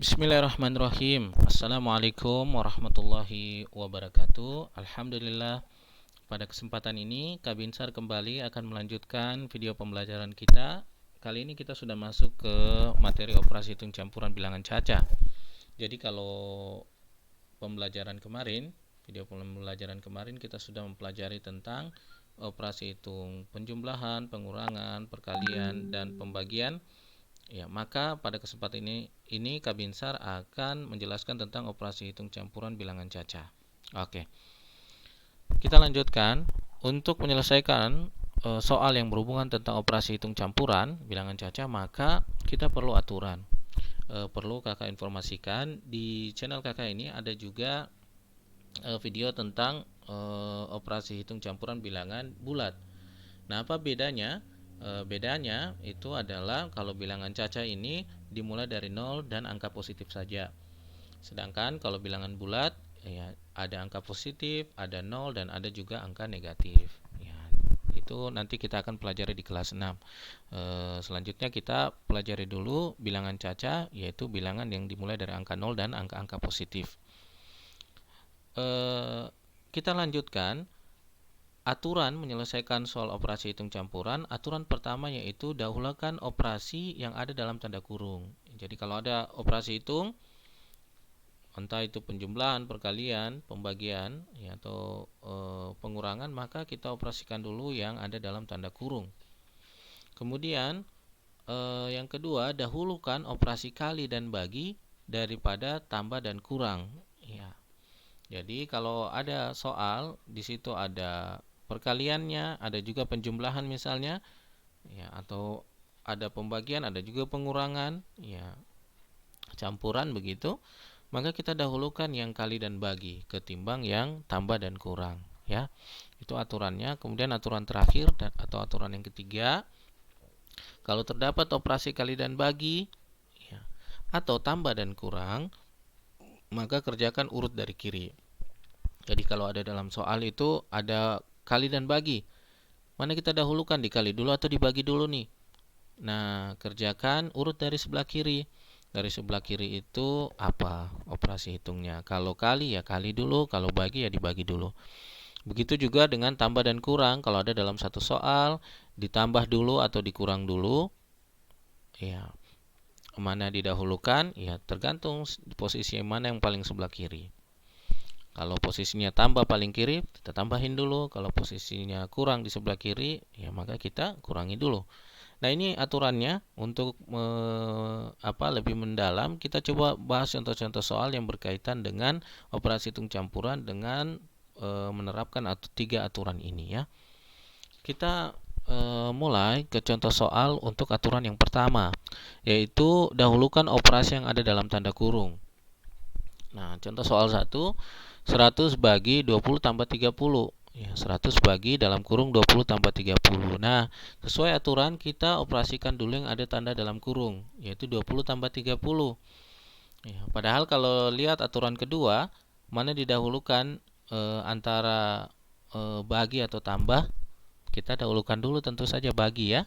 Bismillahirrahmanirrahim. Assalamualaikum warahmatullahi wabarakatuh. Alhamdulillah, pada kesempatan ini Kak Binsar kembali akan melanjutkan video pembelajaran kita. Kali ini kita sudah masuk ke materi operasi hitung campuran bilangan caca. Jadi kalau video pembelajaran kemarin kita sudah mempelajari tentang operasi hitung penjumlahan, pengurangan, perkalian, dan pembagian. Ya, maka pada kesempatan ini Kak Binsar akan menjelaskan tentang operasi hitung campuran bilangan caca. Oke. Kita lanjutkan untuk menyelesaikan soal yang berhubungan tentang operasi hitung campuran bilangan caca, maka kita perlu aturan. Perlu Kakak informasikan di channel Kakak ini ada juga video tentang operasi hitung campuran bilangan bulat. Nah, apa bedanya? Bedanya itu adalah kalau bilangan caca ini dimulai dari 0 dan angka positif saja. Sedangkan kalau bilangan bulat ya ada angka positif, ada 0 dan ada juga angka negatif. Ya, itu nanti kita akan pelajari di kelas 6. Selanjutnya kita pelajari dulu bilangan caca, yaitu bilangan yang dimulai dari angka 0 dan angka-angka positif. Kita lanjutkan aturan menyelesaikan soal operasi hitung campuran. Aturan pertama yaitu dahulukan operasi yang ada dalam tanda kurung. Jadi kalau ada operasi hitung, entah itu penjumlahan, perkalian, pembagian ya, atau pengurangan, maka kita operasikan dulu yang ada dalam tanda kurung. Kemudian yang kedua, dahulukan operasi kali dan bagi daripada tambah dan kurang. Ya. Jadi kalau ada soal di situ ada perkaliannya, ada juga penjumlahan misalnya, ya, atau ada pembagian, ada juga pengurangan, ya, campuran begitu, maka kita dahulukan yang kali dan bagi ketimbang yang tambah dan kurang, ya. Itu aturannya. Kemudian aturan terakhir atau aturan yang ketiga, kalau terdapat operasi kali dan bagi, ya, atau tambah dan kurang, maka kerjakan urut dari kiri. Jadi kalau ada dalam soal itu ada kali dan bagi, mana kita dahulukan, dikali dulu atau dibagi dulu nih? Nah, kerjakan urut dari sebelah kiri. Dari sebelah kiri itu apa operasi hitungnya? Kalau kali ya kali dulu, kalau bagi ya dibagi dulu. Begitu juga dengan tambah dan kurang. Kalau ada dalam satu soal, ditambah dulu atau dikurang dulu. Ya, mana didahulukan? Ya, tergantung posisi mana yang paling sebelah kiri. Kalau posisinya tambah paling kiri, kita tambahin dulu. Kalau posisinya kurang di sebelah kiri, ya maka kita kurangi dulu. Nah, ini aturannya. Untuk lebih mendalam, kita coba bahas contoh-contoh soal yang berkaitan dengan operasi hitung campuran dengan menerapkan 3 aturan ini, ya. Kita mulai ke contoh soal untuk aturan yang pertama, yaitu dahulukan operasi yang ada dalam tanda kurung. Nah, contoh soal 1, 100 bagi 20 tambah 30. Ya, 100 bagi dalam kurung 20 tambah 30. Nah, sesuai aturan kita operasikan dulu yang ada tanda dalam kurung, yaitu 20 tambah 30. Ya, padahal kalau lihat aturan kedua, mana didahulukan antara bagi atau tambah, kita dahulukan dulu tentu saja bagi, ya.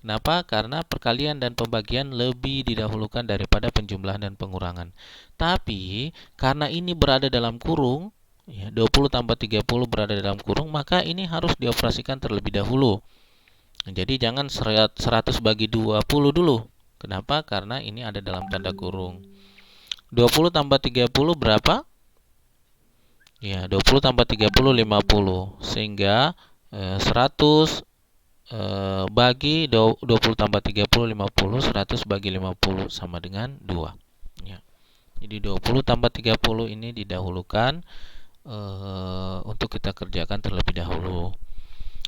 Kenapa? Karena perkalian dan pembagian lebih didahulukan daripada penjumlahan dan pengurangan. Tapi karena ini berada dalam kurung, ya, 20 tambah 30 berada dalam kurung, maka ini harus dioperasikan terlebih dahulu. Jadi jangan 100 bagi 20 dulu. Kenapa? Karena ini ada dalam tanda kurung. 20 tambah 30 berapa? Ya, 20 tambah 30 50. Sehingga 100 bagi 20 tambah 30 50, 100 bagi 50 sama dengan 2, ya. Jadi 20 tambah 30 ini didahulukan untuk kita kerjakan terlebih dahulu.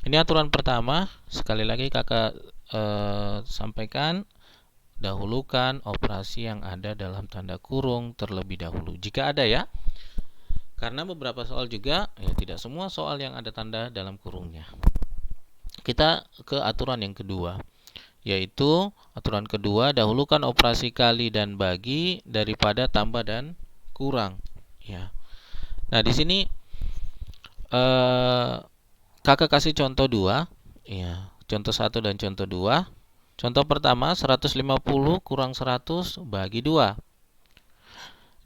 Ini aturan pertama. Sekali lagi kakak sampaikan, dahulukan operasi yang ada dalam tanda kurung terlebih dahulu jika ada, ya. Karena beberapa soal juga, ya, tidak semua soal yang ada tanda dalam kurungnya. Kita ke aturan yang kedua, yaitu aturan kedua, dahulukan operasi kali dan bagi daripada tambah dan kurang, ya. Nah, di sini kakak kasih contoh 2, ya. Contoh 1 dan contoh 2. Contoh pertama, 150 kurang 100 bagi 2.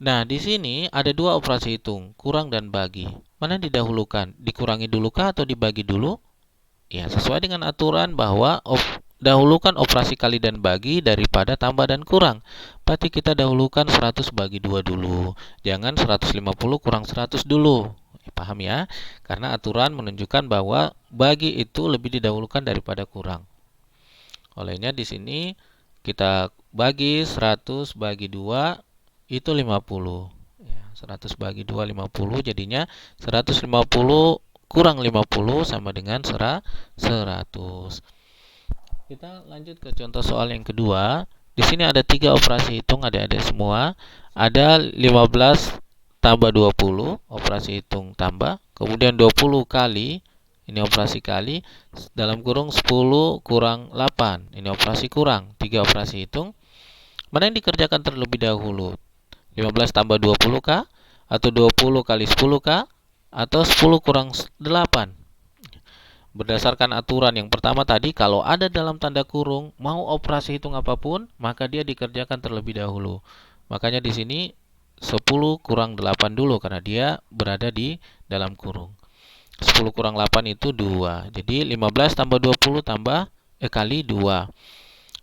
Nah, di sini ada dua operasi hitung, kurang dan bagi. Mana yang didahulukan? Dikurangi dulu kah atau dibagi dulu? Ya, sesuai dengan aturan bahwa dahulukan operasi kali dan bagi daripada tambah dan kurang. Berarti kita dahulukan 100 bagi 2 dulu. Jangan 150 kurang 100 dulu. Paham ya? Karena aturan menunjukkan bahwa bagi itu lebih didahulukan daripada kurang. Olehnya di sini kita bagi 100 bagi 2 itu 50. Ya, 100 bagi 2 50, jadinya 150 kurang 50 sama dengan 100. Kita lanjut ke contoh soal yang kedua. Di sini ada 3 operasi hitung adik-adik semua. Ada 15 tambah 20, operasi hitung tambah. Kemudian 20 kali, ini operasi kali, dalam kurung 10 kurang 8. Ini operasi kurang, 3 operasi hitung. Mana yang dikerjakan terlebih dahulu? 15 tambah 20 kah? Atau 20 kali 10 kah? Atau 10 kurang 8? Berdasarkan aturan yang pertama tadi, kalau ada dalam tanda kurung, mau operasi hitung apapun, maka dia dikerjakan terlebih dahulu. Makanya di sini 10 kurang 8 dulu, karena dia berada di dalam kurung. 10 kurang 8 itu 2. Jadi 15 tambah 20 kali 2.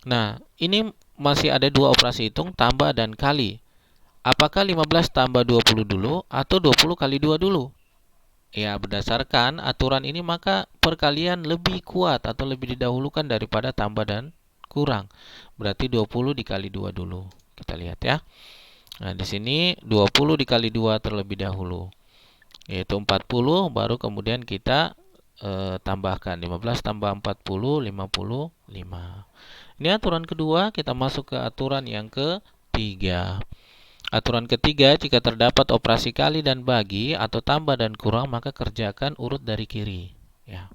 Nah, ini masih ada dua operasi hitung, tambah dan kali. Apakah 15 tambah 20 dulu atau 20 kali 2 dulu? Ya, berdasarkan aturan ini maka perkalian lebih kuat atau lebih didahulukan daripada tambah dan kurang. Berarti 20 dikali 2 dulu. Kita lihat ya. Nah, di sini 20 dikali 2 terlebih dahulu. Yaitu 40, baru kemudian kita tambahkan 15 tambah 40, 55. Ini aturan kedua, kita masuk ke aturan yang ketiga. Aturan ketiga, jika terdapat operasi kali dan bagi atau tambah dan kurang, maka kerjakan urut dari kiri. Ya.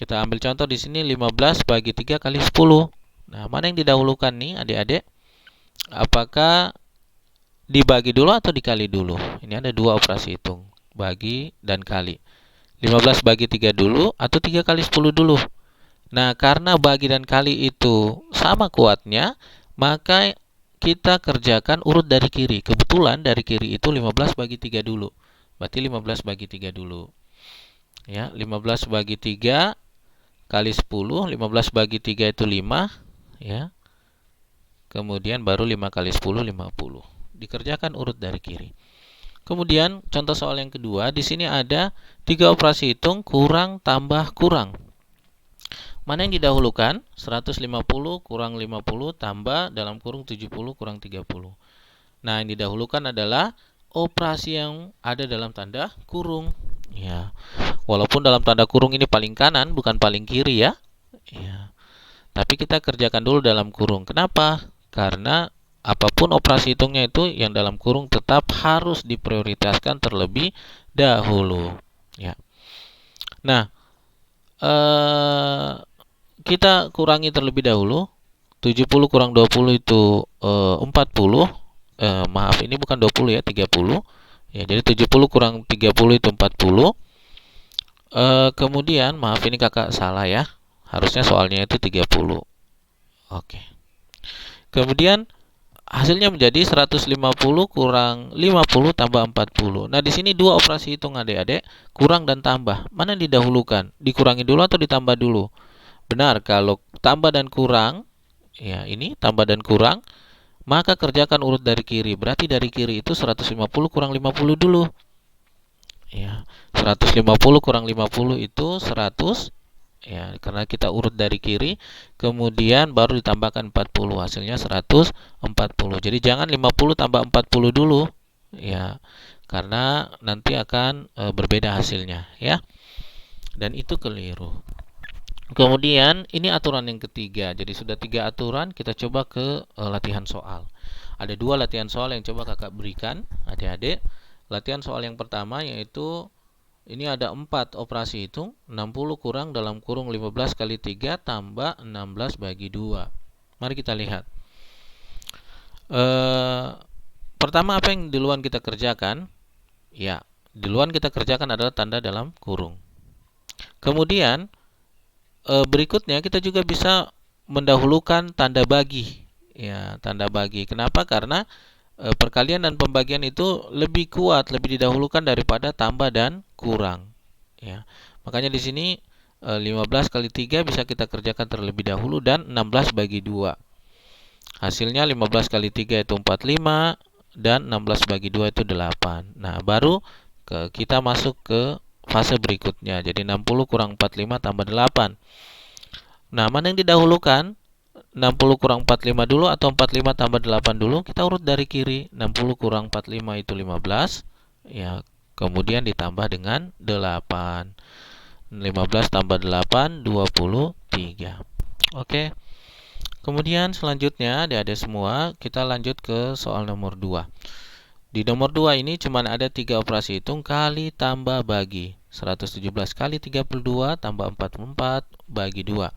Kita ambil contoh di sini 15 bagi 3 kali 10. Nah, mana yang didahulukan nih adik-adik? Apakah dibagi dulu atau dikali dulu? Ini ada dua operasi hitung, bagi dan kali. 15 bagi 3 dulu atau 3 kali 10 dulu? Nah, karena bagi dan kali itu sama kuatnya, maka kita kerjakan urut dari kiri. Kebetulan dari kiri itu 15 bagi 3 dulu. Berarti 15 bagi 3 dulu. Ya, 15 bagi 3 kali 10, 15 bagi 3 itu 5, ya. Kemudian baru 5 kali 10, 50. Dikerjakan urut dari kiri. Kemudian contoh soal yang kedua, di sini ada 3 operasi hitung, kurang tambah kurang. Mana yang didahulukan? 150 kurang 50 tambah dalam kurung 70 kurang 30. Nah, yang didahulukan adalah operasi yang ada dalam tanda kurung. Ya. Walaupun dalam tanda kurung ini paling kanan, bukan paling kiri ya. Ya. Tapi kita kerjakan dulu dalam kurung. Kenapa? Karena apapun operasi hitungnya itu yang dalam kurung tetap harus diprioritaskan terlebih dahulu. Ya. Nah, kita kurangi terlebih dahulu. 70 kurang 20 itu 40. Maaf, ini bukan 20 ya, 30. Ya, jadi 70 kurang 30 itu 40. Kemudian, maaf ini kakak salah ya. Harusnya soalnya itu 30. Oke. Kemudian hasilnya menjadi 150 kurang 50 tambah 40. Nah, di sini dua operasi hitung adik-adik, kurang dan tambah. Mana yang didahulukan? Dikurangi dulu atau ditambah dulu? Benar, kalau tambah dan kurang, ya ini tambah dan kurang, maka kerjakan urut dari kiri. Berarti dari kiri itu 150 kurang 50 dulu. Ya, 150 kurang 50 itu 100. Ya, karena kita urut dari kiri, kemudian baru ditambahkan 40, hasilnya 140. Jadi jangan 50 tambah 40 dulu. Ya, karena nanti akan berbeda hasilnya, ya. Dan itu keliru. Kemudian ini aturan yang ketiga. Jadi sudah 3 aturan, kita coba ke latihan soal. Ada 2 latihan soal yang coba kakak berikan adik-adik. Latihan soal yang pertama yaitu ini ada 4 operasi hitung, 60 kurang dalam kurung 15 kali 3 tambah 16 bagi 2. Mari kita lihat. Pertama apa yang duluan kita kerjakan? Ya, duluan kita kerjakan adalah tanda dalam kurung. Kemudian berikutnya kita juga bisa mendahulukan tanda bagi. Ya, tanda bagi. Kenapa? Karena perkalian dan pembagian itu lebih kuat, lebih didahulukan daripada tambah dan kurang. Ya. Makanya di sini 15 kali 3 bisa kita kerjakan terlebih dahulu dan 16 bagi 2. Hasilnya 15 kali 3 itu 45 dan 16 bagi 2 itu 8. Nah, baru kita masuk ke fase berikutnya. Jadi 60 kurang 45 tambah 8. Nah, mana yang didahulukan? 60 kurang 45 dulu atau 45 tambah 8 dulu? Kita urut dari kiri. 60 kurang 45 itu 15. Ya, kemudian ditambah dengan 8. 15 tambah 8, 23. Oke. Kemudian selanjutnya, adik-adik semua, kita lanjut ke soal nomor 2. Di nomor 2 ini cuma ada 3 operasi hitung kali tambah bagi. 117 kali 32 tambah 44 bagi 2.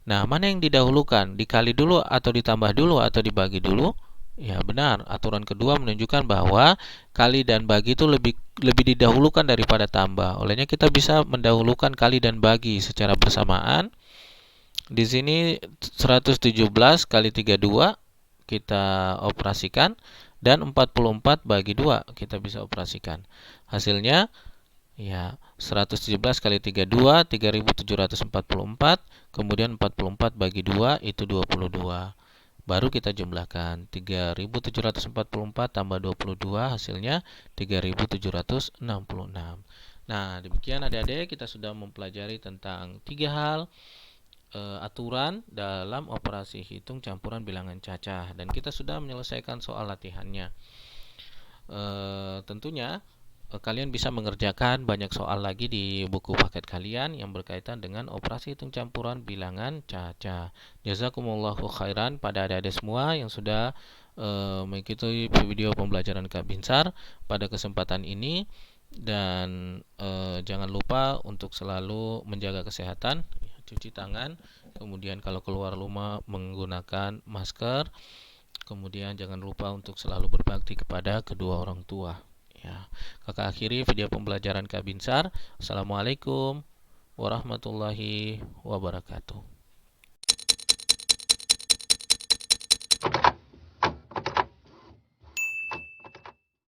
Nah, mana yang didahulukan? Dikali dulu atau ditambah dulu atau dibagi dulu? Ya, benar. Aturan kedua menunjukkan bahwa kali dan bagi itu lebih didahulukan daripada tambah. Olehnya kita bisa mendahulukan kali dan bagi secara bersamaan. Di sini 117 kali 32 kita operasikan dan 44 bagi 2 kita bisa operasikan. Hasilnya ya, 117 kali 32, 3744, kemudian 44 bagi 2 itu 22. Baru kita jumlahkan 3744 tambah 22 hasilnya 3766. Nah, demikian adik-adik kita sudah mempelajari tentang 3 hal aturan dalam operasi hitung campuran bilangan cacah dan kita sudah menyelesaikan soal latihannya. Tentunya kalian bisa mengerjakan banyak soal lagi di buku paket kalian yang berkaitan dengan operasi hitung campuran bilangan cacah. Jazakumullahu khairan pada adik-adik semua yang sudah mengikuti video pembelajaran Kak Binsar pada kesempatan ini, dan jangan lupa untuk selalu menjaga kesehatan, cuci tangan, kemudian kalau keluar rumah menggunakan masker, kemudian jangan lupa untuk selalu berbakti kepada kedua orang tua. Ya, kakak akhiri video pembelajaran Kak Binsar. Assalamualaikum warahmatullahi wabarakatuh.